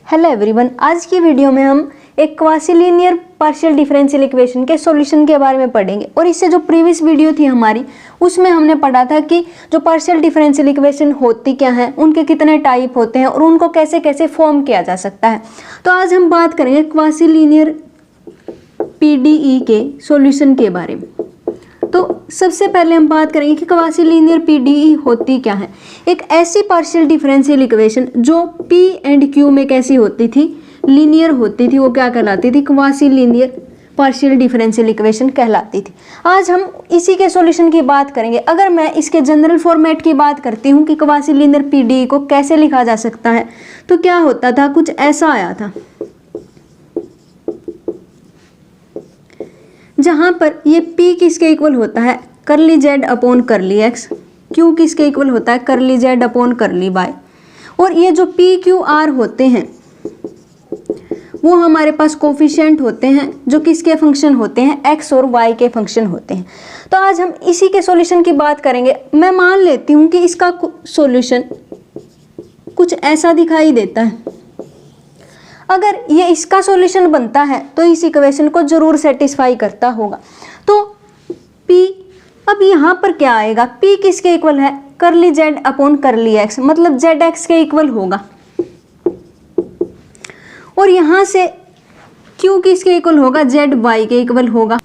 Hello everyone, आज की video में हम एक क्वासीलिनियर पार्शियल डिफरेंशियल इक्वेशन के सॉल्यूशन के बारे में पढ़ेंगे। और इससे जो प्रीवियस वीडियो थी हमारी, उसमें हमने पढ़ा था कि जो पार्शियल डिफरेंशियल इक्वेशन होती क्या है, उनके कितने टाइप होते हैं और उनको कैसे कैसे फॉर्म किया जा सकता है। तो आज हम बात करेंगे क्वासीलिनियर पीडीई के सॉल्यूशन के बारे में। तो सबसे पहले हम बात करेंगे कि क्वासीलिनियर पीडीई होती क्या है। एक ऐसी पार्शियल डिफरेंशियल इक्वेशन जो पी एंड क्यू में कैसी होती थी, लीनियर होती थी, वो क्या कहलाती थी, क्वासीलिनियर पार्शियल डिफरेंशियल इक्वेशन कहलाती थी। आज हम इसी के सॉल्यूशन की बात करेंगे। अगर मैं इसके जनरल फॉर्मेट की बात करती हूँ कि क्वासीलिनियर पीडीई को कैसे लिखा जा सकता है, तो क्या होता था, कुछ ऐसा आया था, जहां पर ये P किसके इक्वल होता है, करली Z अपॉन करली X, Q किसके इक्वल होता है, करली Z अपॉन करली Y, और ये जो PQR होते हैं वो हमारे पास कोफिशिएंट होते हैं जो किसके फंक्शन होते हैं, X और Y के फंक्शन होते हैं। तो आज हम इसी के सॉल्यूशन की बात करेंगे। मैं मान लेती हूँ कि इसका सॉल्यूशन कुछ ऐसा दिखाई देता है। अगर ये इसका सॉल्यूशन बनता है तो इस इक्वेशन को जरूर सेटिस्फाई करता होगा। तो P, अब यहाँ पर क्या आएगा, P किसके इक्वल है, करली Z अपॉन करली X, मतलब ZX के इक्वल होगा। और यहाँ से Q किसके इक्वल होगा, ZY के इक्वल होगा।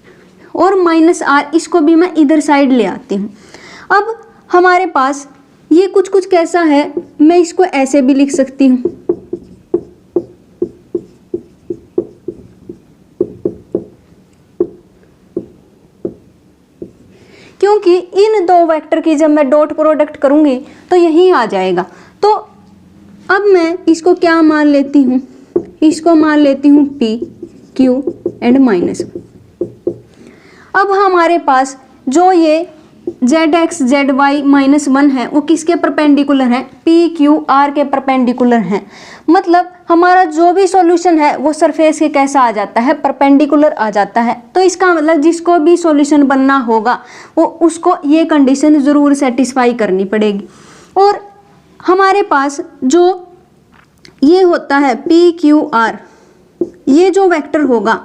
और माइनस R, इसको भी मैं इधर साइड ले आती हूँ। अब हमारे पास ये कुछ कैसा है, मैं इसको ऐसे भी लिख सकती हूँ, क्योंकि इन दो वेक्टर की जब मैं डॉट प्रोडक्ट करूंगी तो यही आ जाएगा। तो अब मैं इसको क्या मान लेती हूँ, इसको मान लेती हूँ P, Q एंड माइनस। अब हमारे पास जो ये ZX ZY माइनस 1 है वो किसके परपेंडिकुलर है, PQR के परपेंडिकुलर है। मतलब हमारा जो भी सॉल्यूशन है वो सरफेस के कैसा आ जाता है, परपेंडिकुलर आ जाता है। तो इसका मतलब जिसको भी सॉल्यूशन बनना होगा वो उसको ये कंडीशन ज़रूर सेटिस्फाई करनी पड़ेगी। और हमारे पास जो ये होता है PQR, ये जो वेक्टर होगा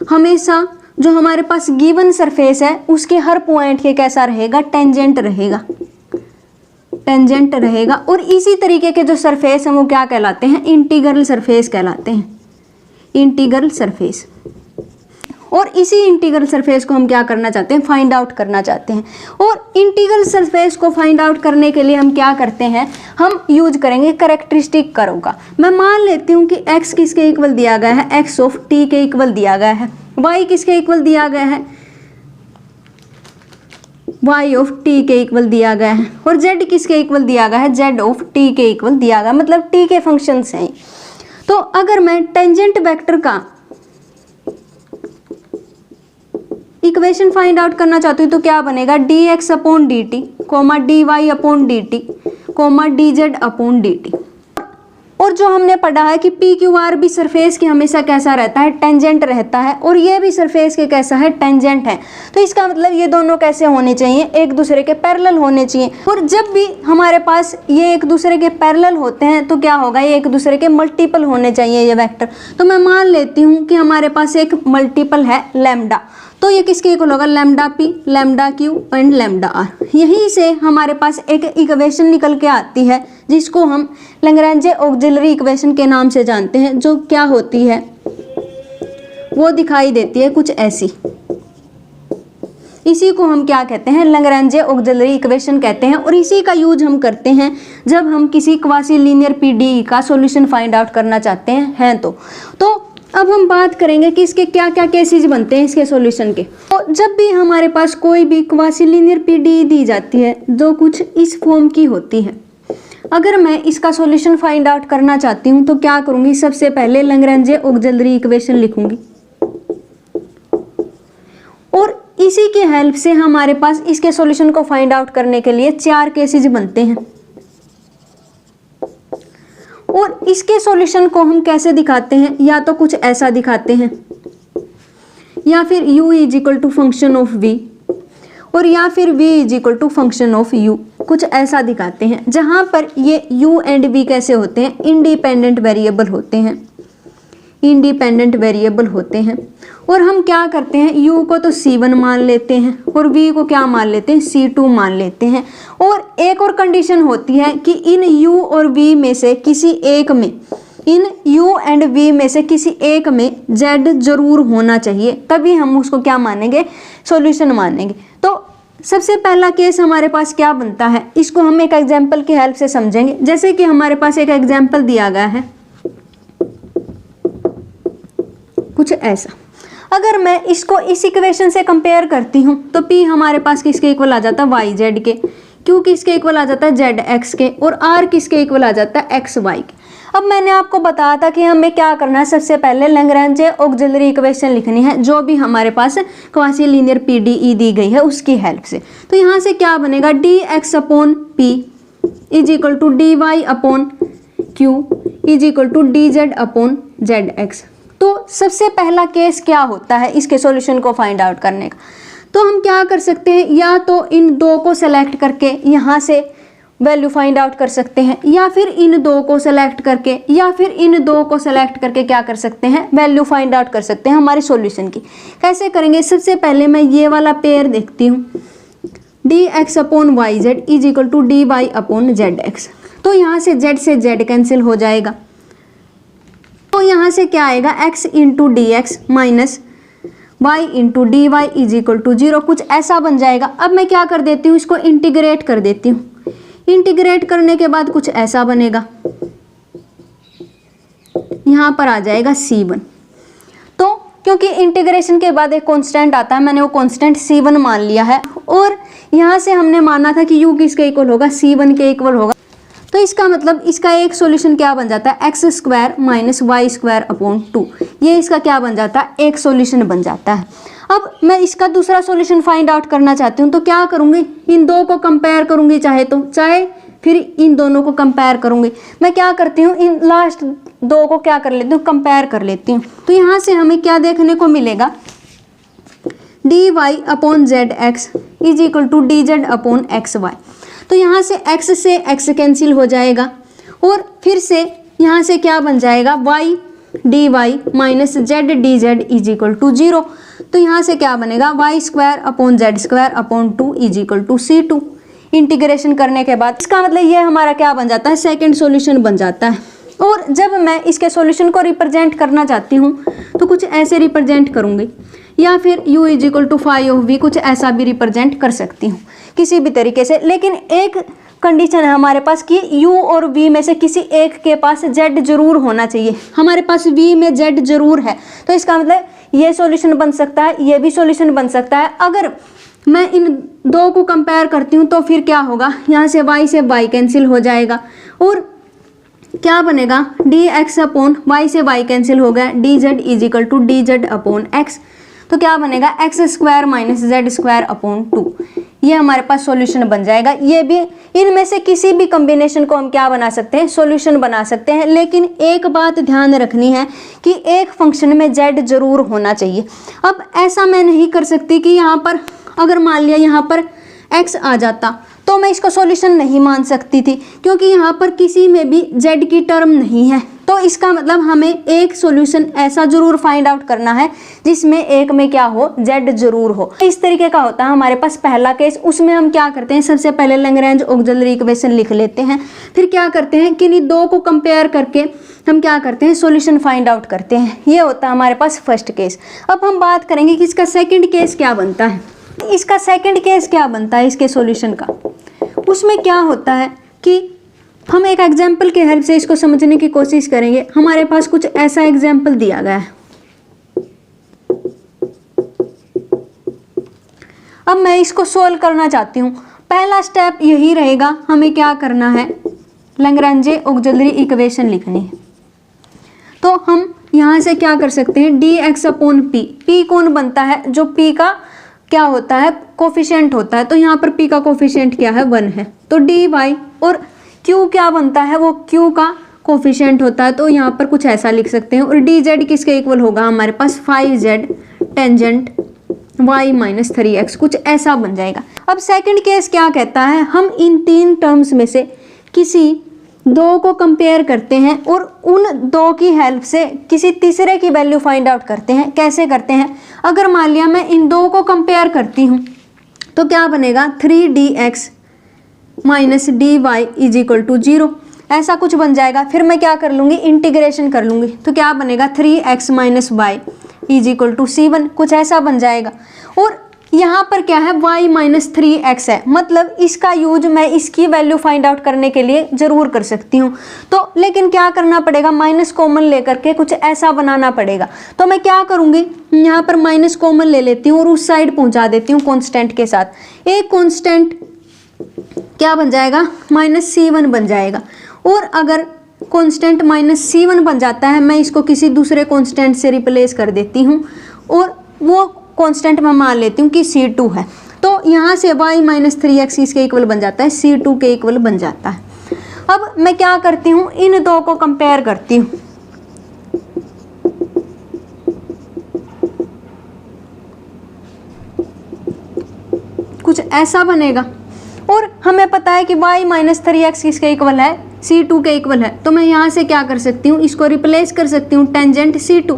हमेशा जो हमारे पास गिवन सरफेस है उसके हर पॉइंट के कैसा रहेगा, टेंजेंट रहेगा, टेंजेंट रहेगा। और इसी तरीके के जो सरफेस हैं वो क्या कहलाते हैं, इंटीग्रल सरफेस कहलाते हैं, इंटीग्रल सरफेस। और इसी इंटीग्रल सरफेस को हम क्या करना चाहते हैं, फाइंड आउट करना चाहते हैं। और इंटीग्रल सरफेस को फाइंड आउट करने के लिए हम क्या करते हैं, हम यूज करेंगे कैरेक्टरिस्टिक कर्व का। मैं मान लेती हूँ कि x किसके इक्वल दिया गया है, x ऑफ t के इक्वल दिया गया है, y किसके इक्वल दिया गया है, y ऑफ t के इक्वल दिया गया है, और z किसके इक्वल दिया गया है, z ऑफ t के इक्वल दिया गया, मतलब t के फंक्शंस हैं। तो अगर मैं टेंजेंट वेक्टर का इक्वेशन फाइंड आउट करना चाहती हूँ तो क्या बनेगा, dx upon dt comma dy upon dt comma dz upon dt। और जो हमने पढ़ा है कि PQR भी सरफेस के हमेशा कैसा रहता है, टेंजेंट रहता है, और ये भी सरफेस के कैसा है, टेंजेंट है। तो इसका मतलब ये दोनों कैसे होने चाहिए, एक दूसरे के पैरेलल होने चाहिए। और जब भी हमारे पास ये एक दूसरे के पैरेलल होते हैं तो क्या होगा, ये एक दूसरे के मल्टीपल होने चाहिए ये वेक्टर। तो मैं मान लेती हूँ कि हमारे पास एक मल्टीपल है लैम्डा, तो ये किसके इक्वल होगा, lambda P, lambda Q and lambda R। यहीं से हमारे पास एक इक्वेशन निकल के आती है जिसको हम लैग्रेंज ऑक्सिलरी इक्वेशन के नाम से जानते हैं, जो क्या होती है, वो दिखाई देती है कुछ ऐसी। इसी को हम क्या कहते हैं, लैग्रेंज ऑक्सिलरी इक्वेशन कहते हैं। और इसी का यूज हम करते हैं जब हम किसी क्वासीलिनियर पीडीई का सॉल्यूशन फाइंड आउट करना चाहते हैं। तो अब हम बात करेंगे कि इसके क्या क्या केसेस बनते हैं इसके सॉल्यूशन के। तो जब भी हमारे पास कोई भी क्वासीलिनियर पीडीई दी जाती है जो कुछ इस फॉर्म की होती है, अगर मैं इसका सॉल्यूशन फाइंड आउट करना चाहती हूँ तो क्या करूँगी, सबसे पहले लैग्रेंज ऑक्सिलरी इक्वेशन लिखूंगी। और इसी के हेल्प से हमारे पास इसके सॉल्यूशन को फाइंड आउट करने के लिए 4 केसेस बनते हैं। और इसके सॉल्यूशन को हम कैसे दिखाते हैं, या तो कुछ ऐसा दिखाते हैं, या फिर u is equal to function of v, और या फिर v is equal to function of u। कुछ ऐसा दिखाते हैं, जहां पर ये u एंड v कैसे होते हैं, इंडिपेंडेंट वेरिएबल होते हैं, इंडिपेंडेंट वेरिएबल होते हैं। और हम क्या करते हैं, u को तो c1 मान लेते हैं और v को क्या मान लेते हैं, c2 मान लेते हैं। और एक और कंडीशन होती है कि इन u और v में से किसी एक में, इन u एंड v में से किसी एक में z जरूर होना चाहिए, तभी हम उसको क्या मानेंगे, सॉल्यूशन मानेंगे। तो सबसे पहला केस हमारे पास क्या बनता है, इसको हम एक एग्जांपल की हेल्प से समझेंगे। जैसे कि हमारे पास एक एग्जांपल दिया गया है कुछ ऐसा। अगर मैं इसको इस इक्वेशन से कंपेयर करती हूँ तो p हमारे पास किसके इक्वल आ जाता है, yz के, q किसके इक्वल आ जाता है, zx के, और r किसके इक्वल आ जाता है, xy के। अब मैंने आपको बताया था कि हमें क्या करना है, सबसे पहले लैग्रेंज ऑक्सिलरी इक्वेशन लिखनी है, जो भी हमारे पास क्वासी लीनियर PDE दी गई है उसकी हेल्प से। तो यहाँ से क्या बनेगा, dx upon p is equal to dy upon q is equal to dz upon zx। तो सबसे पहला केस क्या होता है इसके सॉल्यूशन को फाइंड आउट करने का, तो हम क्या कर सकते हैं, या तो इन दो को सेलेक्ट करके यहाँ से वैल्यू फाइंड आउट कर सकते हैं, या फिर इन दो को सेलेक्ट करके, या फिर इन दो को सेलेक्ट करके क्या कर सकते हैं, वैल्यू फाइंड आउट कर सकते हैं हमारे सॉल्यूशन की। कैसे करेंगे, सबसे पहले मैं ये वाला पेयर देखती हूँ, dx upon yz is equal to dy upon zx। तो यहाँ से z कैंसिल हो जाएगा, तो यहाँ से क्या आएगा, x into d x minus y into d y is equal to 0, कुछ ऐसा बन जाएगा। अब मैं क्या कर देती हूँ, इसको इंटीग्रेट कर देती हूँ। इंटीग्रेट करने के बाद कुछ ऐसा बनेगा, यहाँ पर आ जाएगा c1। तो क्योंकि इंटीग्रेशन के बाद एक कांस्टेंट आता है, मैंने वो कांस्टेंट c1 मान लिया है, और यहाँ से हमने माना था कि u किसके इक्वल होगा, c1 के इक्वल होगा। तो इसका मतलब इसका एक सॉल्यूशन क्या बन जाता है, x square minus y square upon 2, ये इसका क्या बन जाता है, एक सॉल्यूशन बन जाता है। अब मैं इसका दूसरा सॉल्यूशन फाइंड आउट करना चाहती हूँ, तो क्या करूँगी, इन दो को कंपेयर करूँगी, चाहे फिर इन दोनों को कंपेयर करूँगी। मैं क्या करती हूँ, इन लास्ट दो को क्या कर लेती हूँ, कंपेयर कर लेती हूँ। तो यहाँ से हमें क्या देखने को मिलेगा, d y upon z x is equal to d z upon x y. तो यहाँ से x कैंसिल हो जाएगा, और फिर से यहाँ से क्या बन जाएगा, y dy minus z d z is equal to 0। तो यहाँ से क्या बनेगा, y square upon z square upon 2 is equal to c2। Integration करने के बाद इसका मतलब ये हमारा क्या बन जाता है, सेकेंड सॉल्यूशन बन जाता है। और जब मैं इसके सॉल्यूशन को रिप्रेजेंट करना चाहती हूँ तो कुछ ऐसे रिप्रेजेंट करूँगी, या फिर u is equal to phi of v, कुछ ऐसा भी रिप्रेजेंट कर सकती हूँ किसी भी तरीके से। लेकिन एक कंडीशन है हमारे पास कि u और v में से किसी एक के पास z जरूर होना चाहिए। हमारे पास v में z जरूर है, तो इसका मतलब ये सॉल्यूशन बन सकता है, ये भी सॉल्यूशन बन सकता है। अगर मैं इन दो को कंपेयर करती हूँ तो फिर क्या होगा, यहाँ से y कैंसिल हो जाएगा, और क्या बनेगा, dx अपॉन y से y कैंसिल हो गया, dz is equal to dz upon x। तो क्या बनेगा, x square minus z square upon 2, ये हमारे पास सॉल्यूशन बन जाएगा। ये भी इनमें से किसी भी कॉम्बिनेशन को हम क्या बना सकते हैं, सॉल्यूशन बना सकते हैं। लेकिन एक बात ध्यान रखनी है कि एक फंक्शन में z जरूर होना चाहिए। अब ऐसा मैं नहीं कर सकती कि यहाँ पर अगर मान लिया यहाँ पर x आ जाता तो मैं इसका सॉल्यूशन नहीं मान सकती थी, क्योंकि यहाँ पर किसी में भी z की टर्म नहीं है। तो इसका मतलब हमें एक सॉल्यूशन ऐसा जरूर फाइंड आउट करना है जिसमें एक में क्या हो, z जरूर हो। इस तरीके का होता है हमारे पास पहला केस। उसमें हम क्या करते हैं, सबसे पहले लैग्रेंज ऑक्सिलरी इक्वेशन लिख लेते हैं, फिर क्या करते हैं कि इन दो को कंपेयर करके हम क्या करते हैं, सॉल्यूशन फाइंड आउट करते हैं। ये होता है हमारे पास फर्स्ट केस। अब हम बात करेंगे कि इसका सेकेंड केस क्या बनता है। इसका सेकेंड केस क्या बनता है इसके सॉल्यूशन का, उसमें क्या होता है कि हम एक एग्जाम्पल के हेल्प से इसको समझने की कोशिश करेंगे। हमारे पास कुछ ऐसा एग्जाम्पल दिया गया है। अब मैं इसको सोल्व करना चाहती हूँ। पहला स्टेप यही रहेगा, हमें क्या करना है, लैग्रेंज ऑक्सिलरी इक्वेशन लिखनी है। तो हम यहाँ से क्या कर सकते हैं, dx अपॉन p कौन बनता है, जो p का क्या होता है, कोफिशिएंट होता है। तो यहाँ पर p का कोफिशिएंट क्या है, 1 है। तो dy और q क्या बनता है, वो q का कोफिशिएंट होता है। तो यहाँ पर कुछ ऐसा लिख सकते हैं। और dz किसके इक्वल होगा, हमारे पास 5z tangent y minus 3x, कुछ ऐसा बन जाएगा। अब सेकंड केस क्या कहता है, हम इन तीन टर्म्स में से किसी दो को कंपेयर करते हैं और उन दो की हेल्प से किसी तीसरे की वैल्यू फाइंड आउट करते हैं। कैसे करते हैं, अगर मान लिया मैं इन दो को कंपेयर करती हूँ तो क्या बनेगा 3dx minus dy is equal to 0, ऐसा कुछ बन जाएगा। फिर मैं क्या कर लूँगी, इंटीग्रेशन कर लूँगी तो क्या बनेगा 3x minus y is equal to c1, कुछ ऐसा बन जाएगा। और यहाँ पर क्या है, y माइनस 3x है, मतलब इसका यूज मैं इसकी वैल्यू फाइंड आउट करने के लिए ज़रूर कर सकती हूँ। तो लेकिन क्या करना पड़ेगा, माइनस कॉमन लेकर के कुछ ऐसा बनाना पड़ेगा। तो मैं क्या करूँगी, यहाँ पर माइनस कॉमन ले लेती हूँ और उस साइड पहुँचा देती हूँ कॉन्स्टेंट के साथ। एक कॉन्स्टेंट क्या बन जाएगा, माइनस c1 बन जाएगा। और अगर कांस्टेंट माइनस c1 बन जाता है, मैं इसको किसी दूसरे कांस्टेंट से रिप्लेस कर देती हूँ और वो कांस्टेंट मैं मान लेती हूँ कि c2 है। तो यहाँ से y माइनस 3x इसके इक्वल बन जाता है, c2 के इक्वल बन जाता है। अब मैं क्या करती हूँ, इन दो को कंपेयर करती हूँ। कुछ ऐसा बनेगा और हमें पता है कि y माइनस 3x किसके इक्वल है, c2 के इक्वल है। तो मैं यहाँ से क्या कर सकती हूँ, इसको रिप्लेस कर सकती हूँ टेंजेंट c2।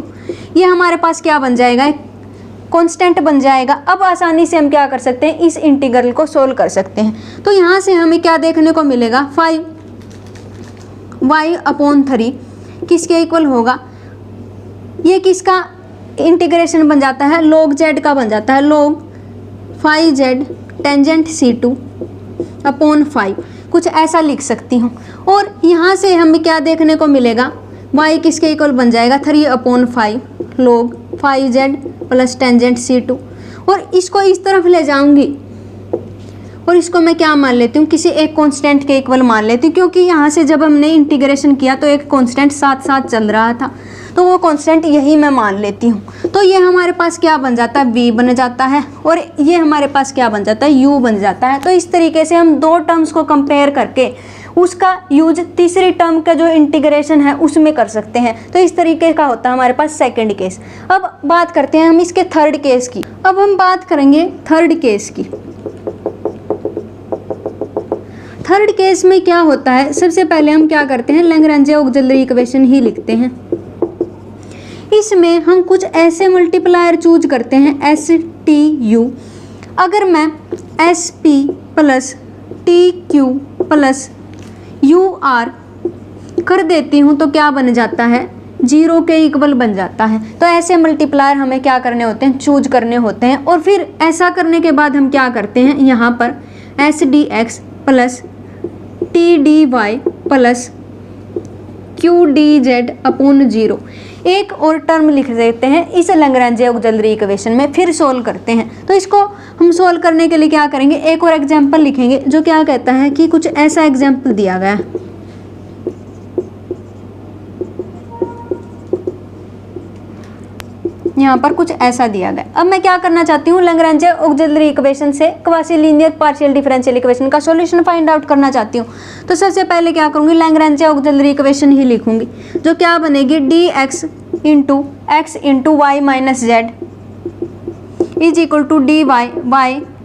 ये हमारे पास क्या बन जाएगा, एक कांस्टेंट बन जाएगा। अब आसानी से हम क्या कर सकते हैं, इस इंटीग्रल को सोल्व कर सकते हैं। तो यहाँ से हमें क्या देखने को मिलेगा, 5y/3 किसके इक्वल होगा, ये किसका इंटीग्रेशन बन जाता है, log z का बन जाता है, log 5z टेंजेंट c2/5, कुछ ऐसा लिख सकती हूँ। और यहाँ से हमें क्या देखने को मिलेगा, y किसके इक्वल बन जाएगा 3/5 log 5z plus tangent c2। और इसको इस तरफ ले जाऊंगी और इसको मैं क्या मान लेती हूँ, किसी एक कांस्टेंट के इक्वल मान लेती हूँ, क्योंकि यहाँ से जब हमने इंटीग्रेशन किया तो एक कांस्टेंट साथ साथ चल रहा था, तो वो कांस्टेंट यही मैं मान लेती हूँ। तो ये हमारे पास क्या बन जाता है, v बन जाता है और ये हमारे पास क्या बन जाता है, u बन जाता है। तो इस तरीके से हम दो टर्म्स को कंपेयर करके उसका यूज तीसरी टर्म का जो इंटीग्रेशन है उसमें कर सकते हैं। तो इस तरीके का होता है हमारे पास सेकंड केस। अब बात करते हैं हम इसके थर्ड केस की। अब हम बात करेंगे थर्ड केस की। थर्ड केस में क्या होता है, सबसे पहले हम क्या करते हैं, लैग्रेंज ऑक्सिलरी इक्वेशन ही लिखते हैं। इसमें हम कुछ ऐसे मल्टीप्लायर चूज करते हैं STU। अगर मैं SP plus TQ plus UR कर देती हूँ तो क्या बन जाता है, 0 के इक्वल बन जाता है। तो ऐसे मल्टीप्लायर हमें क्या करने होते हैं, चूज करने होते हैं। और फिर ऐसा करने के बाद हम क्या करते हैं, यहाँ पर SDX plus TDY plus QDZ/0 एक और टर्म लिख देते हैं इस लैग्रेंज ऑक्सिलरी इक्वेशन में, फिर सोल्व करते हैं। तो इसको हम सोल्व करने के लिए क्या करेंगे, एक और एग्जांपल लिखेंगे जो क्या कहता है कि कुछ ऐसा एग्जांपल दिया गया है। यहाँ पर कुछ ऐसा दिया गया। अब मैं क्या करना चाहती हूँ, लैग्रेंज ऑक्सिलरी इक्वेशन से quasi linear partial differential equation का सॉल्यूशन फाइंड आउट करना चाहती हूँ। तो सबसे पहले क्या करूँगी, लैग्रेंज ऑक्सिलरी इक्वेशन ही लिखूंगी, जो क्या बनेगी dx into x into y minus z is equal to dy y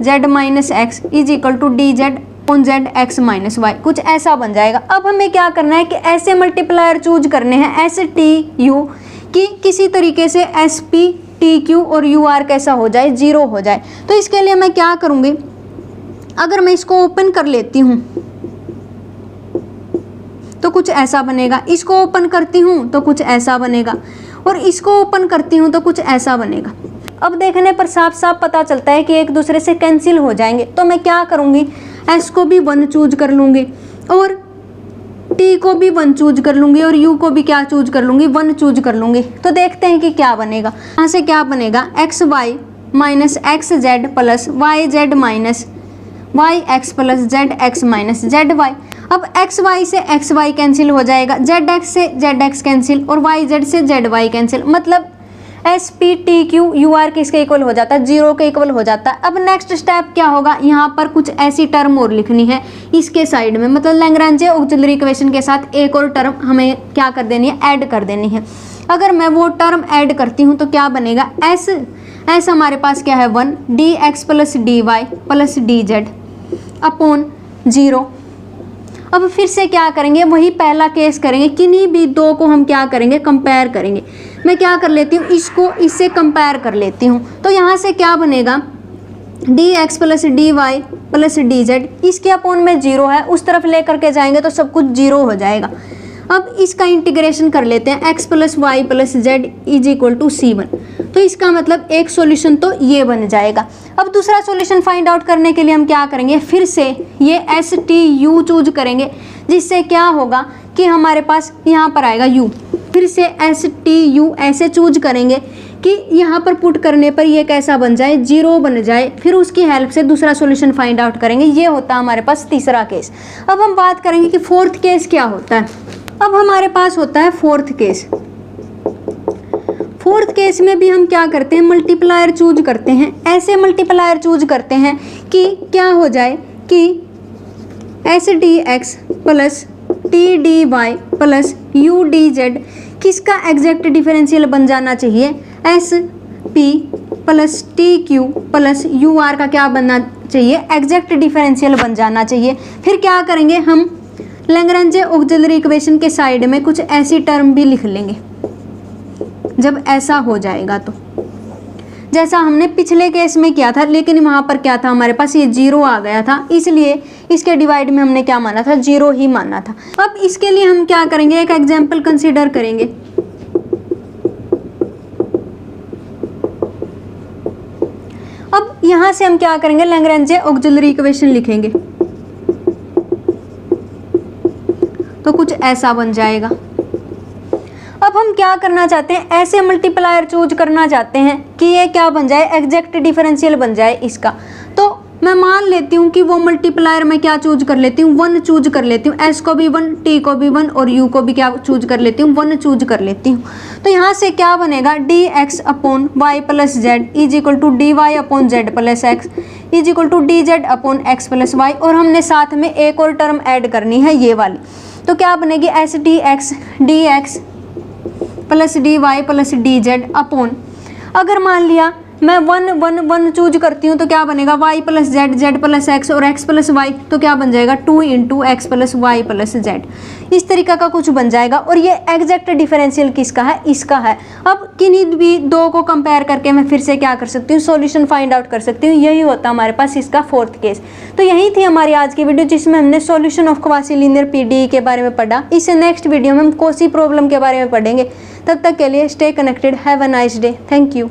z minus x is equal to d z on z x minus y, कुछ ऐसा बन जाएगा। अब हमें क्या करना है कि ऐसे मल्टीप्लायर चूज करने हैं STU कि किसी तरीके से SP TQ और UR कैसा हो जाए, 0 हो जाए। तो इसके लिए मैं क्या करूँगी, अगर मैं इसको ओपन कर लेती हूँ तो कुछ ऐसा बनेगा, इसको ओपन करती हूँ तो कुछ ऐसा बनेगा, और इसको ओपन करती हूँ तो कुछ ऐसा बनेगा। अब देखने पर साफ साफ पता चलता है कि एक दूसरे से कैंसिल हो जाएंगे। तो मैं क्या करूँगी, S को भी 1 चूज कर लूँगी और T को भी 1 चूज कर लूँगी और U को भी क्या चूज कर लूँगी, 1 चूज कर लूँगी। तो देखते हैं कि क्या बनेगा। यहाँ से क्या बनेगा, XY minus XZ plus YZ minus YX plus ZX minus ZY। अब XY से XY कैंसिल हो जाएगा, ZX से ZX कैंसिल और YZ से ZY कैंसिल, मतलब SP TQ UR किसके इक्वल हो जाता है, 0 के इक्वल हो जाता है। अब नेक्स्ट स्टेप क्या होगा, यहाँ पर कुछ ऐसी टर्म और लिखनी है इसके साइड में, मतलब लैग्रेंज ऑक्सिलरी इक्वेशन के साथ एक और टर्म हमें क्या कर देनी है, ऐड कर देनी है। अगर मैं वो टर्म ऐड करती हूँ तो क्या बनेगा, एस हमारे पास क्या है 1, d x plus d y plus d z upon 0। अब फिर से क्या करेंगे, वही पहला केस करेंगे, किन्हीं भी दो को हम क्या करेंगे, कंपेयर करेंगे। मैं क्या कर लेती हूँ, इसको इससे कंपेयर कर लेती हूँ। तो यहाँ से क्या बनेगा, d x plus d y plus d z, इसके अपॉन में 0 है, उस तरफ लेकर के जाएंगे तो सब कुछ 0 हो जाएगा। अब इसका इंटीग्रेशन कर लेते हैं, x plus y plus z is equal to C1। तो इसका मतलब एक सॉल्यूशन तो ये बन जाएगा। अब दूसरा सॉल्यूशन फाइंड आउट करने के लिए हम क्या करेंगे, फिर से ये एस टी यू चूज करेंगे, जिससे क्या होगा कि हमारे पास यहाँ पर आएगा u। फिर से एस टी यू ऐसे चूज करेंगे कि यहाँ पर पुट करने पर ये कैसा बन जाए, 0 बन जाए। फिर उसकी हेल्प से दूसरा सॉल्यूशन फाइंड आउट करेंगे। ये होता है हमारे पास तीसरा केस। अब हम बात करेंगे कि फोर्थ केस क्या होता है। अब हमारे पास होता है फोर्थ केस। फोर्थ केस में भी हम क्या करते हैं, मल्टीप्लायर चूज करते हैं। ऐसे मल्टीप्लायर चूज करते हैं कि क्या हो जाए कि s d x plus t d y plus u d z किसका एग्जैक्ट डिफरेंशियल बन जाना चाहिए, s p plus t q plus u r का क्या बनना चाहिए, एग्जैक्ट डिफरेंशियल बन जाना चाहिए। फिर क्या करेंगे, हम लैग्रेंज ऑक्सिलरी इक्वेशन के साइड में कुछ ऐसी टर्म भी लिख लेंगे। जब ऐसा हो जाएगा तो जैसा हमने पिछले केस में किया था, लेकिन वहाँ पर क्या था, हमारे पास ये 0 आ गया था, इसलिए इसके डिवाइड में हमने क्या माना था, 0 ही माना था। अब इसके लिए हम क्या करेंगे, एक एग्जाम्पल कंसीडर करेंगे। अब यहाँ से हम क्या करेंगे, लैग्रेंज ऑक्सिलरी इक्वेशन लिखेंगे तो कुछ ऐसा बन जाएगा। अब हम क्या करना चाहते हैं, ऐसे मल्टीप्लायर चूज करना चाहते हैं कि ये क्या बन जाए, एग्जैक्ट डिफरेंशियल बन जाए इसका। तो मैं मान लेती हूँ कि वो मल्टीप्लायर में क्या चूज कर लेती हूँ, 1 चूज कर लेती हूँ, s को भी 1, t को भी 1 और u को भी क्या चूज कर लेती हूँ, 1 चूज कर लेती हूँ। तो यहाँ से क्या बनेगा, d x upon y plus z is equal to d y upon z plus x is equal to d z upon x plus y. और हमने साथ में एक और टर्म ऐड करनी है, ये वाली। तो क्या बनेगी, s d x plus d y plus d z upon, अगर मान लिया मैं 1 1 1 चूज करती हूँ तो क्या बनेगा, y plus z z plus x और x प्लस वाई, तो क्या बन जाएगा 2 into x plus y plus z. इस तरीका का कुछ बन जाएगा। और ये एग्जैक्ट डिफरेंशियल किसका है, इसका है। अब किन्हीं भी दो को कंपेयर करके मैं फिर से क्या कर सकती हूँ, सॉल्यूशन फाइंड आउट कर सकती हूँ। यही होता हमारे पास इसका फोर्थ केस। तो यही थी हमारी आज की वीडियो, जिसमें हमने solution of quasi linear PDE के बारे में पढ़ा। इससे नेक्स्ट वीडियो में हम कोसी प्रॉब्लम के बारे में पढ़ेंगे। तब तक के लिए stay connected, have a nice day, thank you.